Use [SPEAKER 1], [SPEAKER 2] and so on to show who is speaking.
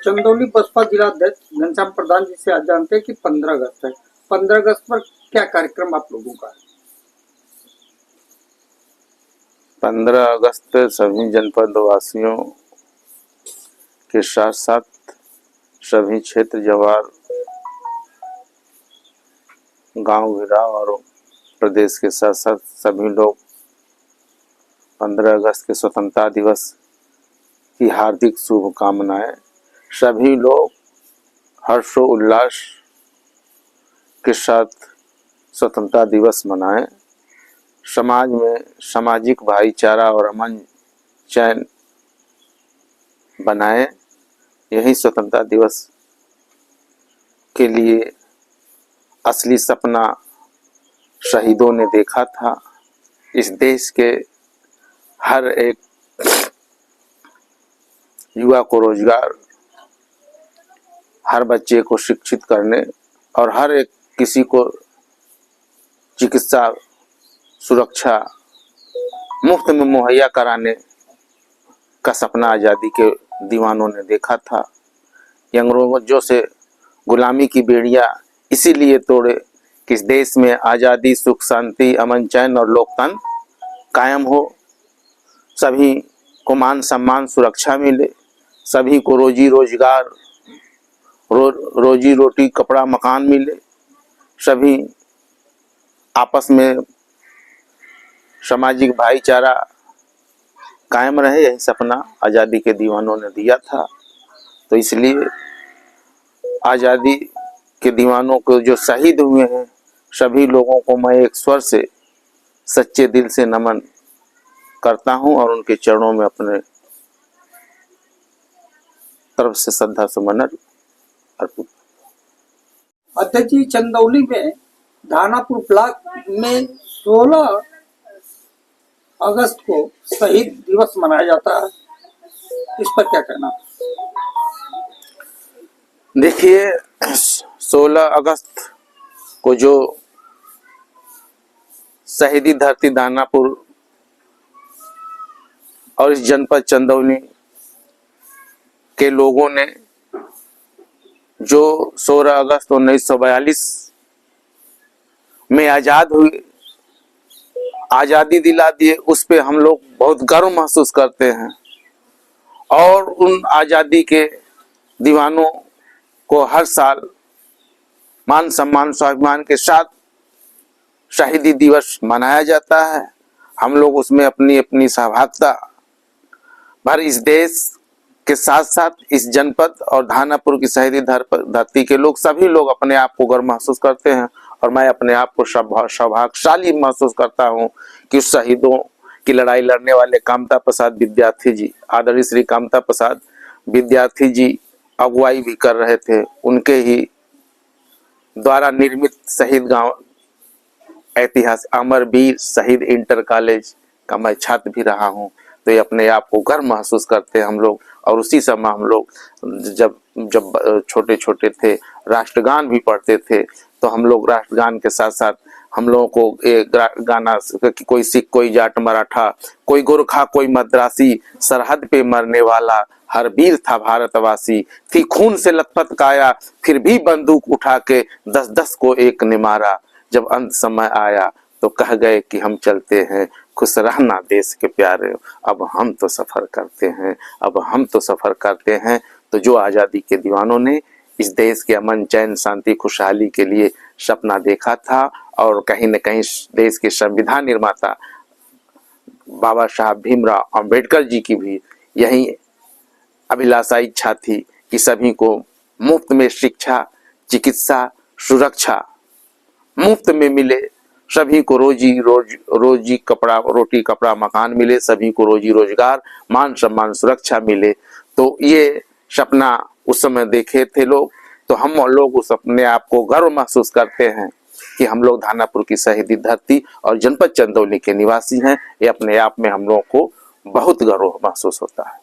[SPEAKER 1] चंदौली बसपा जिला अध्यक्ष घनश्याम प्रधान जी से आज जानते हैं कि 15 अगस्त है। 15 अगस्त पर क्या कार्यक्रम आप लोगों का है?
[SPEAKER 2] 15 अगस्त सभी जनपद वासियों के साथ साथ सभी क्षेत्र जवार गांव गिराव और प्रदेश के साथ साथ सभी लोग 15 अगस्त के स्वतंत्रता दिवस की हार्दिक शुभकामनाएं। सभी लोग हर्षोल्लास के साथ स्वतंत्रता दिवस मनाएं। समाज में सामाजिक भाईचारा और अमन चैन बनाएं। यही स्वतंत्रता दिवस के लिए असली सपना शहीदों ने देखा था। इस देश के हर एक युवा को रोजगार, हर बच्चे को शिक्षित करने और हर एक किसी को चिकित्सा सुरक्षा मुफ्त में मुहैया कराने का सपना आज़ादी के दीवानों ने देखा था। अंग्रेजों से गुलामी की बेड़ियां इसीलिए तोड़े कि इस देश में आज़ादी, सुख, शांति, अमन चैन और लोकतंत्र कायम हो, सभी को मान सम्मान सुरक्षा मिले, सभी को रोजी रोजगार, रोजी रोटी, कपड़ा, मकान मिले, सभी आपस में सामाजिक भाईचारा कायम रहे। यही सपना आज़ादी के दीवानों ने दिया था। तो इसलिए आज़ादी के दीवानों को जो शहीद हुए हैं सभी लोगों को मैं एक स्वर से सच्चे दिल से नमन करता हूं और उनके चरणों में अपने तरफ से श्रद्धा सुमन अर्पित।
[SPEAKER 1] अध्यक्ष जी, चंदौली में दानापुर ब्लॉक में 16 अगस्त को शहीद दिवस मनाया जाता है, इस पर क्या कहना?
[SPEAKER 2] देखिए, 16 अगस्त को जो शहीदी धरती दानापुर और इस जनपद चंदौली के लोगों ने जो 16 अगस्त 1942 में आजाद हुए, आजादी दिला दिए, उस पे हम लोग बहुत गर्व महसूस करते हैं और उन आजादी के दीवानों को हर साल मान सम्मान स्वाभिमान के साथ शहीदी दिवस मनाया जाता है। हम लोग उसमें अपनी अपनी सहभागिता भर इस देश के साथ साथ इस जनपद और दानापुर की शहीदी धरती के लोग सभी लोग अपने आप को गर्व महसूस करते हैं और मैं अपने आप को सौभाग्यशाली महसूस करता हूं कि उस शहीदों की लड़ाई लड़ने वाले कामता प्रसाद विद्यार्थी जी, आदरणीय श्री कामता प्रसाद विद्यार्थी जी अगुवाई भी कर रहे थे। उनके ही द्वारा निर्मित शहीद गांव ऐतिहासिक अमरवीर शहीद इंटर कॉलेज का मैं छात्र भी रहा हूं। तो ये अपने आप को गर्व महसूस करते हैं हम लोग। और उसी समय हम लोग जब छोटे छोटे थे राष्ट्रगान भी पढ़ते थे, तो हम लोग राष्ट्रगान के साथ साथ हम लोगों को एक गाना कि कोई सिख, कोई जाट मराठा, कोई गोरखा, कोई मद्रासी, सरहद पे मरने वाला हर वीर था भारतवासी, थी खून से लथपथ काया फिर भी बंदूक उठा के 10-10 को एक ने मारा, जब अंत समय आया तो कह गए कि हम चलते हैं, खुश रहना देश के प्यारे, अब हम तो सफर करते हैं, अब हम तो सफर करते हैं। तो जो आज़ादी के दीवानों ने इस देश के अमन चैन शांति खुशहाली के लिए सपना देखा था और कहीं न कहीं देश के संविधान निर्माता बाबा साहब भीमराव अंबेडकर जी की भी यही अभिलाषा इच्छा थी कि सभी को मुफ्त में शिक्षा, चिकित्सा, सुरक्षा मुफ्त में मिले, सभी को रोजी कपड़ा, रोटी कपड़ा मकान मिले, सभी को रोजी रोजगार, मान सम्मान सुरक्षा मिले। तो ये सपना उस समय देखे थे लोग। तो हम लोग उस अपने आप को गर्व महसूस करते हैं कि हम लोग दानापुर की शहीदी धरती और जनपद चंदौली के निवासी हैं। ये अपने आप में हम लोगों को बहुत गर्व महसूस होता है।